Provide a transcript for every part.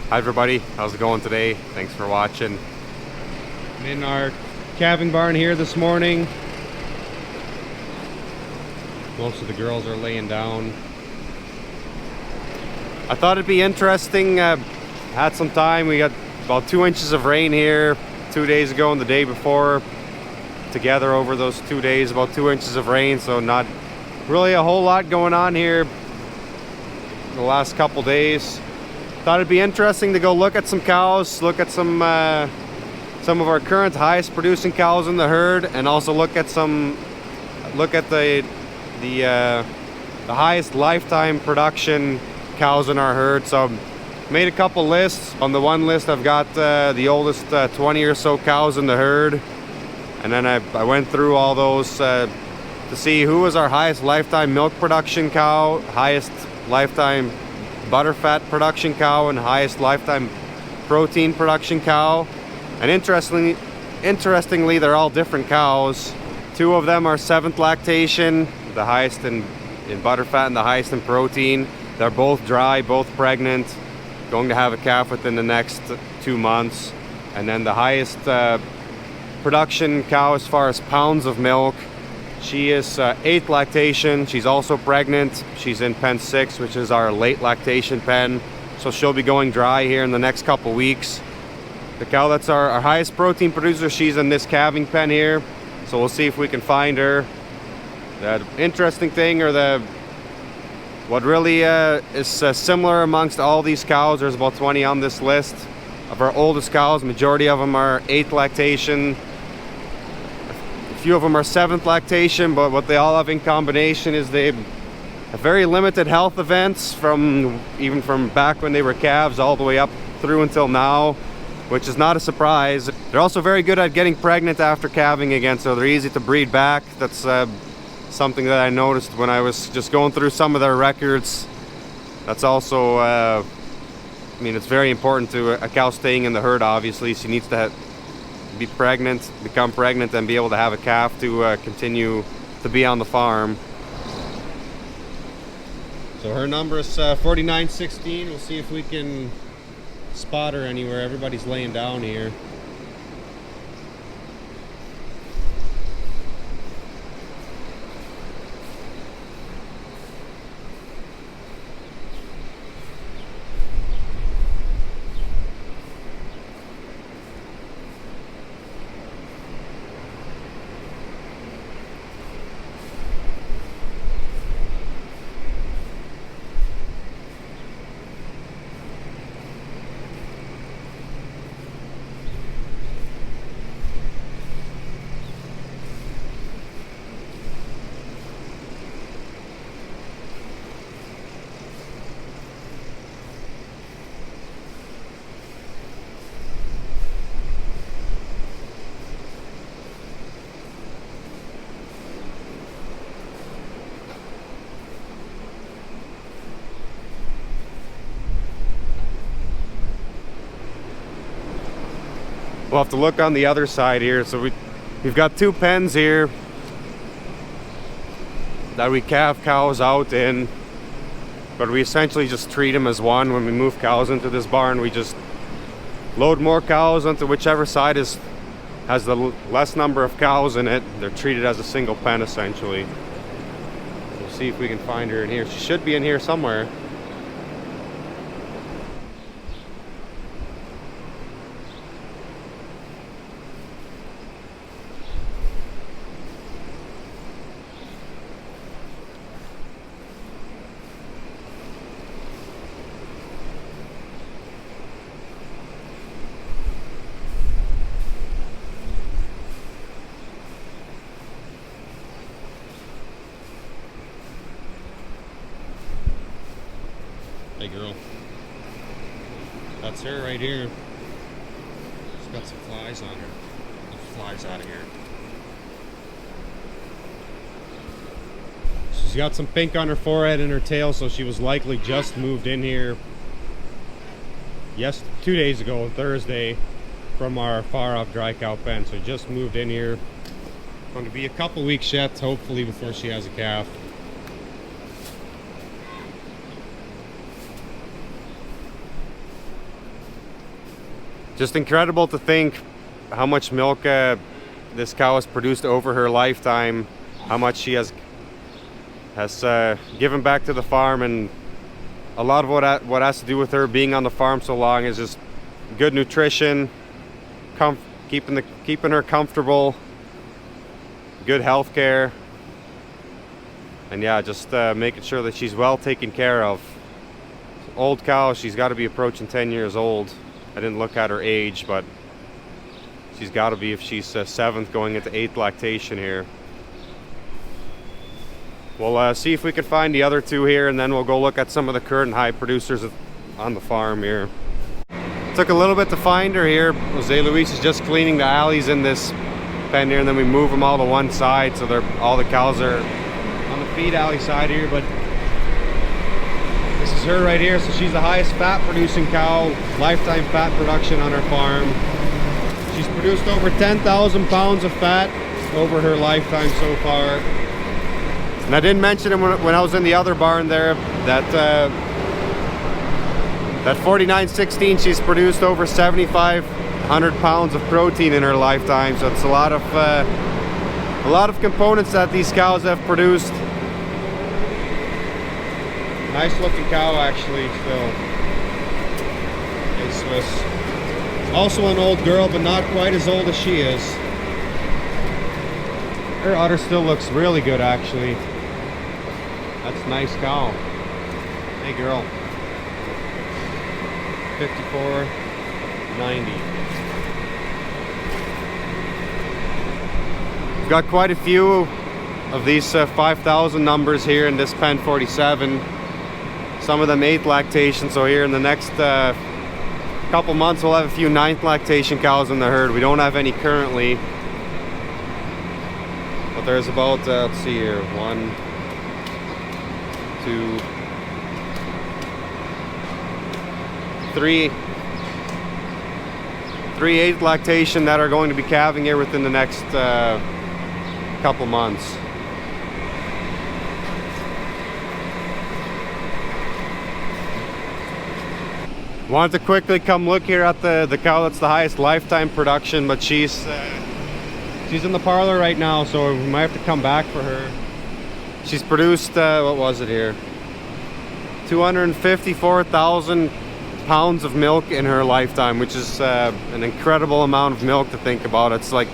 Hi everybody, how's it going today? Thanks for watching. I'm in our calving barn here this morning. Most of the girls are laying down. I thought it'd be interesting. Had some time. We got about 2 inches of rain here 2 days ago and the day before. Together over those 2 days, about 2 inches of rain, so not really a whole lot going on here the last couple days. Thought it'd be interesting to go look at some cows, look at some of our current highest producing cows in the herd, and also look at the highest lifetime production cows in our herd. So made a couple lists. On the one list I've got the oldest 20 or so cows in the herd, and then I went through all those to see who was our highest lifetime milk production cow, highest lifetime butterfat production cow, and highest lifetime protein production cow. And interestingly, they're all different cows. 2 of them are 7th lactation, the highest in butterfat and the highest in protein. They're both dry, both pregnant, going to have a calf within the next 2 months. And then the highest production cow as far as pounds of milk, she is 8th lactation. She's also pregnant. She's in pen 6, which is our late lactation pen. So she'll be going dry here in the next couple weeks. The cow that's our highest protein producer, she's in this calving pen here. So we'll see if we can find her. The interesting thing, or what really is similar amongst all these cows, there's about 20 on this list of our oldest cows. Majority of them are 8th lactation. Few of them are 7th lactation, but what they all have in combination is they have very limited health events even from back when they were calves all the way up through until now, which is not a surprise. They're also very good at getting pregnant after calving again, so they're easy to breed back. That's something that I noticed when I was just going through some of their records. That's also, I mean, it's very important to a cow staying in the herd. Obviously, she needs to become pregnant and be able to have a calf to continue to be on the farm. So her number is 4916. We'll see if we can spot her anywhere. Everybody's laying down here. We'll have to look on the other side here. So we've got 2 pens here that we calve cows out in, but we essentially just treat them as one. When we move cows into this barn, we just load more cows onto whichever side has the less number of cows in it. They're treated as a single pen essentially. We'll see if we can find her in here. She should be in here somewhere. Hey girl, that's her right here. She's got some flies on her. Get the flies out of here. She's got some pink on her forehead and her tail, so she was likely just moved in here 2 days ago, Thursday, from our far off dry cow pen. So just moved in here. Going to be a couple weeks yet, hopefully, before she has a calf. Just incredible to think how much milk this cow has produced over her lifetime, how much she has given back to the farm, and a lot of what has to do with her being on the farm so long is just good nutrition, keeping her comfortable, good health care, and yeah, just making sure that she's well taken care of. Old cow, she's got to be approaching 10 years old. I didn't look at her age, but she's got to be, if she's 7th going into 8th lactation here. We'll see if we can find the other 2 here, and then we'll go look at some of the current high producers on the farm here. Took a little bit to find her here. Jose Luis is just cleaning the alleys in this pen here, and then we move them all to one side, so all the cows are on the feed alley side here. But this is her right here, so she's the highest fat producing cow, lifetime fat production on her farm. She's produced over 10,000 pounds of fat over her lifetime so far. And I didn't mention it when I was in the other barn there, that 4916, she's produced over 7,500 pounds of protein in her lifetime. So it's a lot of components that these cows have produced. Nice looking cow actually still. It's Swiss. Also an old girl, but not quite as old as she is. Her udder still looks really good actually. That's a nice cow. Hey girl. 54.90. We've got quite a few of these 5,000 numbers here in this pen 47. Some of them 8th lactation, so here in the next couple months we'll have a few 9th lactation cows in the herd. We don't have any currently, but there's about let's see here, 1, 2, 3 8th lactation that are going to be calving here within the next couple months. Wanted to quickly come look here at the cow that's the highest lifetime production, but she's in the parlor right now, so we might have to come back for her. She's produced what was it here, 254,000 pounds of milk in her lifetime, which is an incredible amount of milk to think about. It's like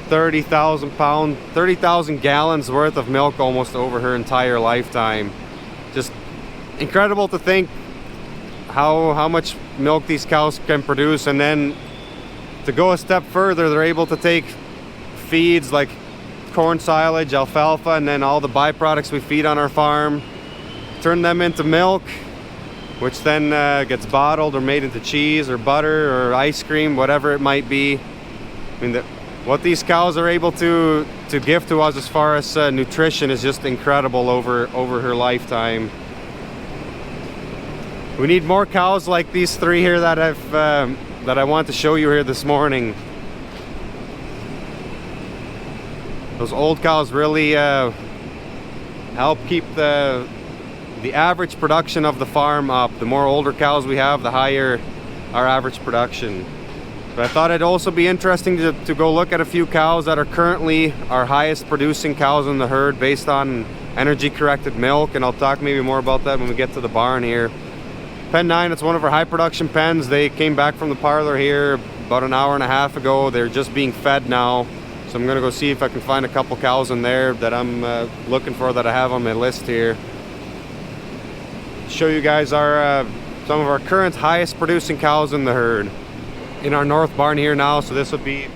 30,000 gallons worth of milk almost over her entire lifetime. Just incredible to think how much milk these cows can produce. And then to go a step further, they're able to take feeds like corn silage, alfalfa, and then all the byproducts we feed on our farm, turn them into milk, which then gets bottled or made into cheese or butter or ice cream, whatever it might be. I mean, what these cows are able to give to us as far as nutrition is just incredible over her lifetime. We need more cows like these 3 here that I want to show you here this morning. Those old cows really help keep the average production of the farm up. The more older cows we have, the higher our average production. But I thought it'd also be interesting to go look at a few cows that are currently our highest producing cows in the herd based on energy corrected milk, and I'll talk maybe more about that when we get to the barn here. Pen 9, it's one of our high production pens. They came back from the parlor here about an hour and a half ago. They're just being fed now. So I'm gonna go see if I can find a couple cows in there that I'm looking for, that I have on my list here. Show you guys our some of our current highest producing cows in the herd in our north barn here now. So this would be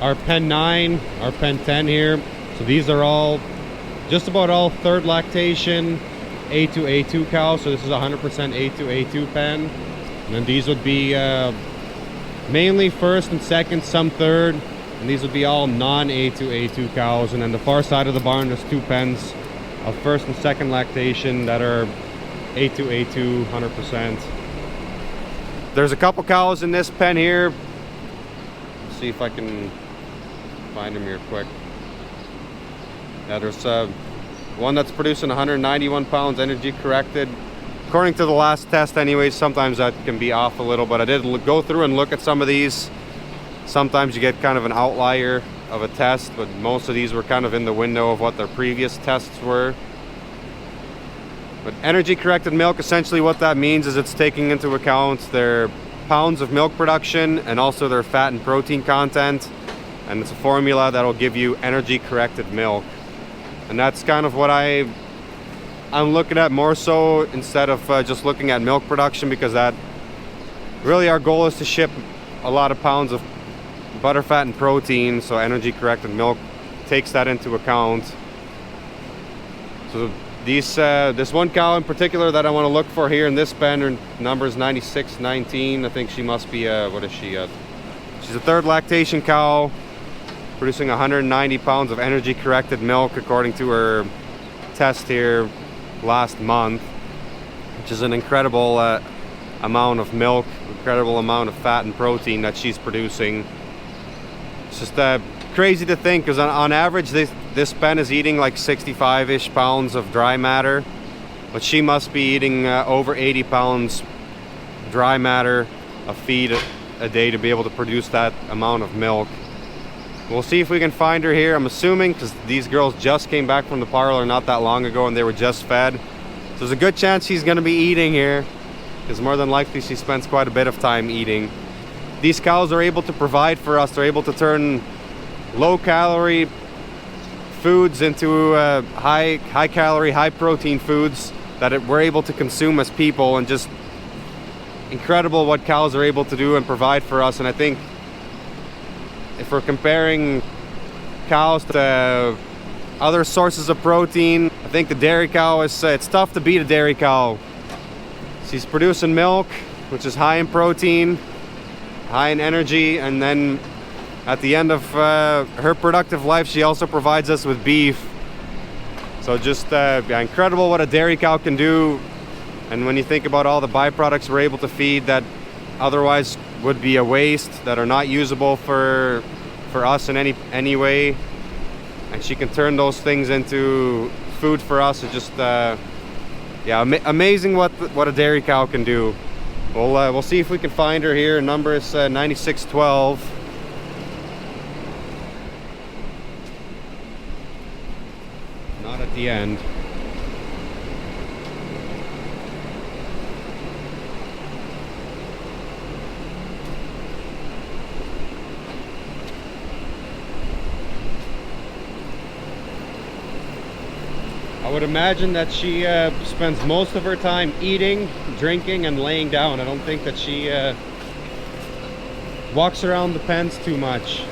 our pen 9, our pen 10 here. So these are all, just about all 3rd lactation A2 A2 cows. So this is 100% A2 A2 pen. And then these would be mainly 1st and 2nd, some 3rd. And these would be all non-A2 A2 cows. And then the far side of the barn, there's 2 pens of 1st and 2nd lactation that are A2 A2 100%. There's a couple cows in this pen here. Let's see if I can find them here quick. Yeah, there's one that's producing 191 pounds energy corrected, according to the last test anyways, sometimes that can be off a little, but I did go through and look at some of these. Sometimes you get kind of an outlier of a test, but most of these were kind of in the window of what their previous tests were. But energy corrected milk, essentially what that means is it's taking into account their pounds of milk production and also their fat and protein content, and it's a formula that'll give you energy corrected milk. And that's kind of what I'm looking at more so, instead of just looking at milk production, because that really our goal is to ship a lot of pounds of butter, fat, and protein, so energy corrected milk takes that into account. So these this one cow in particular that I want to look for here in this pen, her number is 9619. I think she must be what is she, she's a third lactation cow, producing 190 pounds of energy corrected milk according to her test here last month, which is an incredible amount of milk, incredible amount of fat and protein that she's producing. It's just crazy to think, because on average this pen is eating like 65-ish pounds of dry matter, but she must be eating over 80 pounds dry matter of feed a day to be able to produce that amount of milk. We'll see if we can find her here. I'm assuming, because these girls just came back from the parlor not that long ago and they were just fed, so there's a good chance she's going to be eating here, because more than likely she spends quite a bit of time eating. These cows are able to provide for us. They're able to turn low calorie foods into high calorie, high protein foods that we're able to consume as people, and just incredible what cows are able to do and provide for us. And I think if we're comparing cows to other sources of protein, I think the dairy cow is, it's tough to beat a dairy cow. She's producing milk, which is high in protein, high in energy, and then at the end of her productive life, she also provides us with beef. So just incredible what a dairy cow can do. And when you think about all the byproducts we're able to feed that otherwise would be a waste, that are not usable for us in any way, and she can turn those things into food for us, it's just yeah, amazing what a dairy cow can do. We'll see if we can find her here. Her number is 9612. Not at the end. I would imagine that she spends most of her time eating, drinking, and laying down. I don't think that she walks around the pens too much.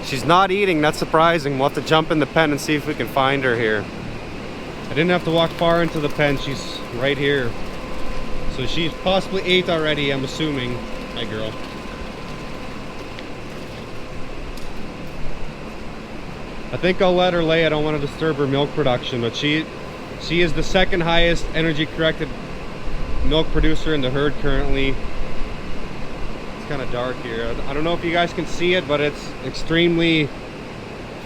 She's not eating, that's surprising. We'll have to jump in the pen and see if we can find her here. I didn't have to walk far into the pen, she's right here. So she's possibly ate already, I'm assuming. Hi, girl. I think I'll let her lay. I don't want to disturb her milk production, but she is the second highest energy corrected milk producer in the herd currently. It's kind of dark here. I don't know if you guys can see it, but it's extremely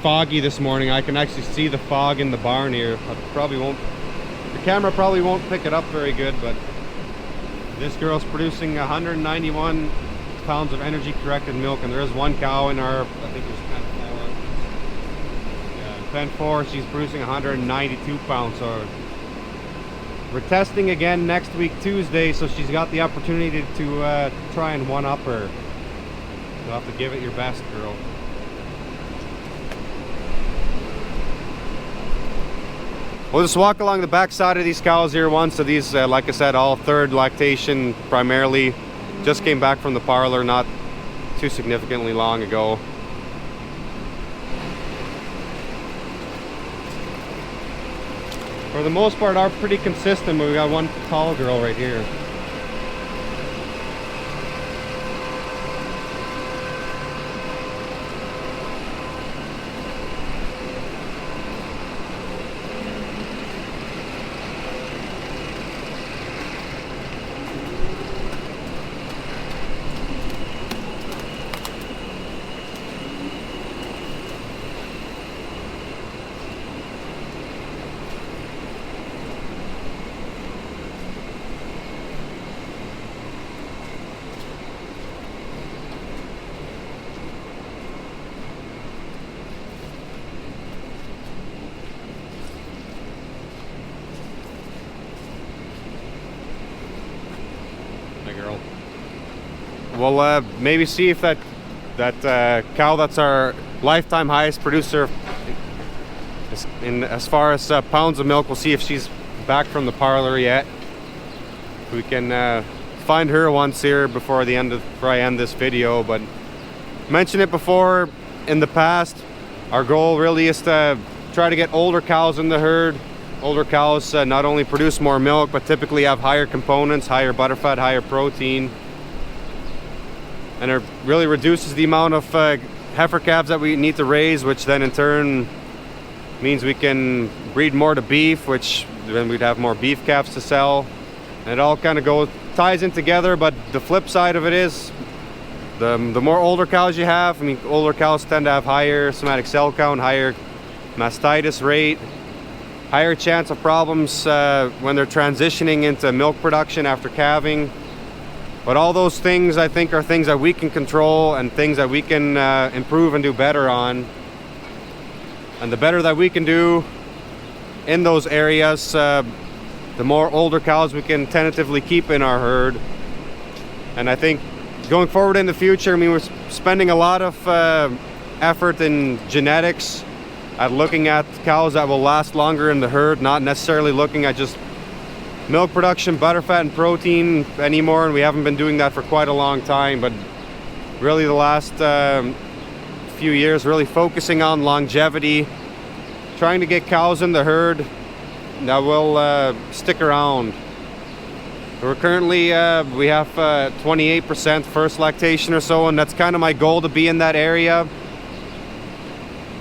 foggy this morning. I can actually see the fog in the barn here. The camera probably won't pick it up very good, but this girl's producing 191 pounds of energy corrected milk, and there is one cow in our, I think there's pen 4, she's producing 192 pounds. So we're testing again next week Tuesday, so she's got the opportunity to try and one-up her. You'll have to give it your best, girl. We'll just walk along the back side of these cows here once. So these, like I said, all third lactation primarily. Just came back from the parlor not too significantly long ago. For the most part are pretty consistent, but we got one tall girl right here. we'll maybe see if that cow that's our lifetime highest producer in as far as pounds of milk, we'll see if she's back from the parlor yet. We can find her once here before I end this video. But mentioned it before in the past, our goal really is to try to get older cows in the herd. Older cows not only produce more milk, but typically have higher components, higher butterfat, higher protein, and it really reduces the amount of heifer calves that we need to raise, which then in turn means we can breed more to beef, which then we'd have more beef calves to sell. And it all kind of ties in together. But the flip side of it is the more older cows you have, I mean, older cows tend to have higher somatic cell count, higher mastitis rate, higher chance of problems when they're transitioning into milk production after calving. But all those things, I think, are things that we can control and things that we can improve and do better on. And the better that we can do in those areas, the more older cows we can tentatively keep in our herd. And I think going forward in the future, I mean, we're spending a lot of effort in genetics at looking at cows that will last longer in the herd, not necessarily looking at just milk production, butterfat and protein anymore, and we haven't been doing that for quite a long time. But really the last few years, really focusing on longevity, trying to get cows in the herd that will stick around. We're currently we have 28% first lactation or so, and that's kind of my goal, to be in that area.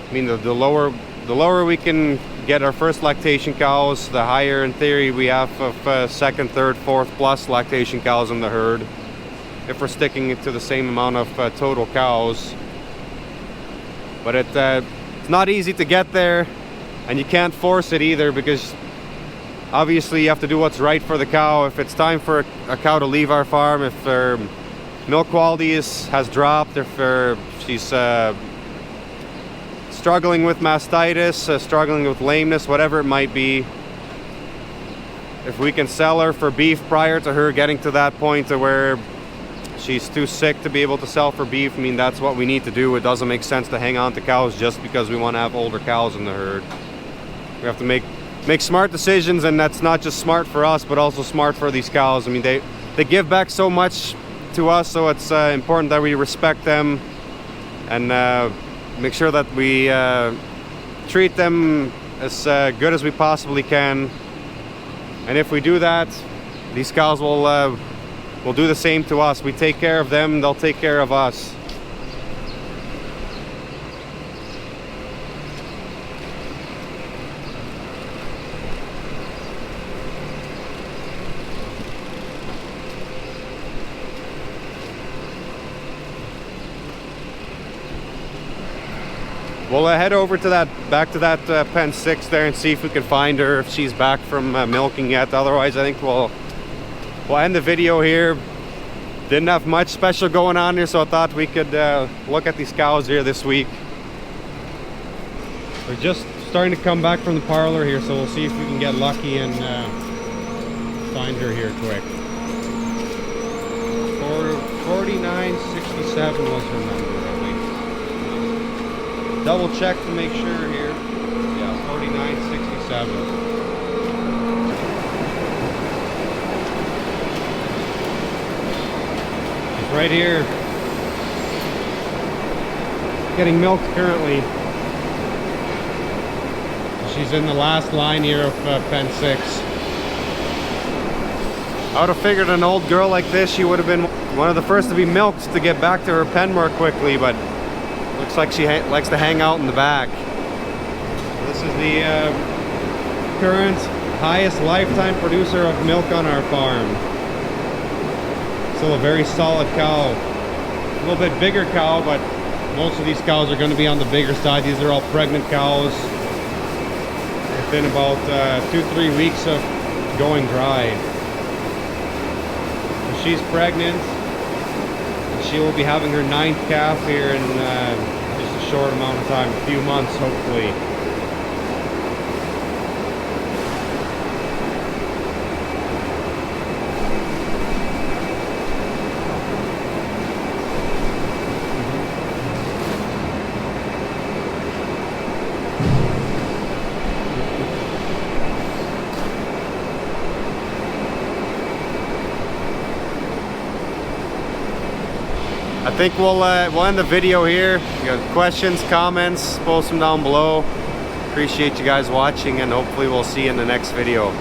I mean, the lower we can get our first lactation cows, the higher in theory we have of second, third, fourth plus lactation cows in the herd, if we're sticking to the same amount of total cows. But it's not easy to get there, and you can't force it either, because obviously you have to do what's right for the cow. If it's time for a cow to leave our farm, if her milk quality has dropped, if she's struggling with mastitis, struggling with lameness, whatever it might be, if we can sell her for beef prior to her getting to that point to where she's too sick to be able to sell for beef, I mean, that's what we need to do. It doesn't make sense to hang on to cows just because we want to have older cows in the herd. We have to make smart decisions, and that's not just smart for us, but also smart for these cows. I mean, they give back so much to us, so it's important that we respect them and make sure that we treat them as good as we possibly can. And if we do that, these cows will do the same to us. We take care of them, they'll take care of us. We'll head over to back to that pen 6 there and see if we can find her, if she's back from milking yet. Otherwise, I think we'll end the video here. Didn't have much special going on here, so I thought we could look at these cows here this week. We're just starting to come back from the parlor here, so we'll see if we can get lucky and find her here quick. 49.67 was her number. Double check to make sure here. Yeah, 49.67. She's right here, getting milked currently. She's in the last line here of pen 6. I would have figured an old girl like this, she would have been one of the first to be milked to get back to her pen more quickly, but looks like she likes to hang out in the back. This is the current highest lifetime producer of milk on our farm. Still a very solid cow. A little bit bigger cow, but most of these cows are going to be on the bigger side. These are all pregnant cows within about 2-3 weeks of going dry. So she's pregnant. She will be having her 9th calf here in just a short amount of time, a few months hopefully. I think we'll end the video here. You got questions, comments, post them down below. Appreciate you guys watching, and hopefully we'll see you in the next video.